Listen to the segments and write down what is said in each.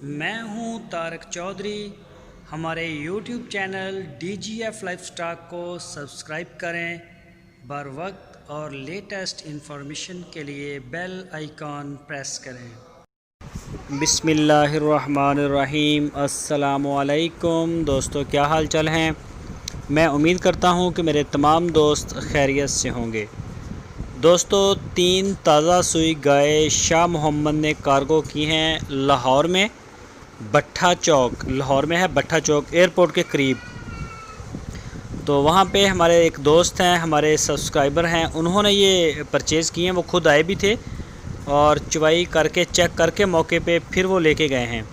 मैं हूं तारक चौधरी। हमारे YouTube चैनल DGF लाइफस्टाइल को सब्सक्राइब करें। बर वक्त और लेटेस्ट इंफॉर्मेशन के लिए बेल आइकॉन प्रेस करें। बिस्मिल्लाहिर्रहमानिर्रहीम। अस्सलामुअलैकुम दोस्तों, क्या हाल चाल हैं। मैं उम्मीद करता हूं कि मेरे तमाम दोस्त खैरियत से होंगे। दोस्तों, 3 ताज़ा सुई गाय शाह मोहम्मद ने कार्गो की हैं लाहौर में। भट्टा चौक लाहौर में है, भट्टा चौक एयरपोर्ट के करीब। तो वहाँ पे हमारे एक दोस्त हैं, हमारे सब्सक्राइबर हैं, उन्होंने ये परचेज़ किए हैं। वो खुद आए भी थे और चुवाई करके चेक करके मौके पे फिर वो लेके गए हैं।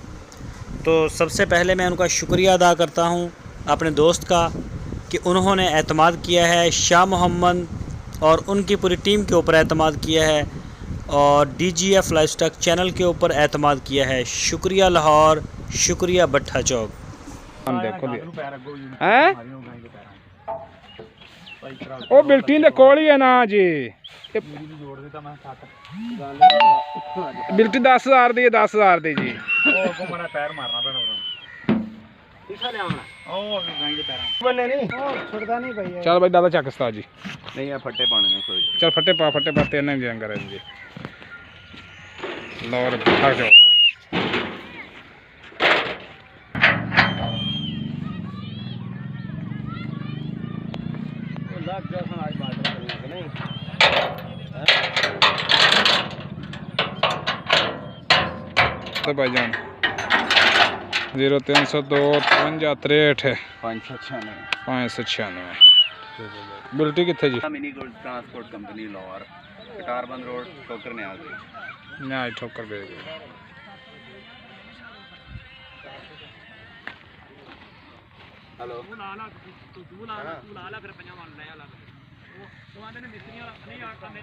तो सबसे पहले मैं उनका शुक्रिया अदा करता हूँ अपने दोस्त का कि उन्होंने एतमाद किया है शाह मोहम्मद और उनकी पूरी टीम के ऊपर एतमाद किया है और DGF लाइफस्टाइल चैनल के ऊपर एतमाद किया है। शुक्रिया लाहौर, शुक्रिया भट्टा चौक। ਉਹ ਬਿਲਟੀ ਦੇ ਕੋਲ ਹੀ ਹੈ ਨਾ ਜੀ। ਬਿਲਟੀ 10,000 ਦੀ ਹੈ, 10,000 ਦੀ ਜੀ। चल भाई दादा चक उस्ताद जी। नहीं है फट्टे पाने में कोई। चल फट्टे पा तेने भी अंगर है जी। लो बैठा जाओ। तो भाईजान 0302 53 63 596 बिल्टी कितने जी? Mini gold transport company Lahore, Katarband road, Thokar Niaz ठोकर बेच। हेलो मेरे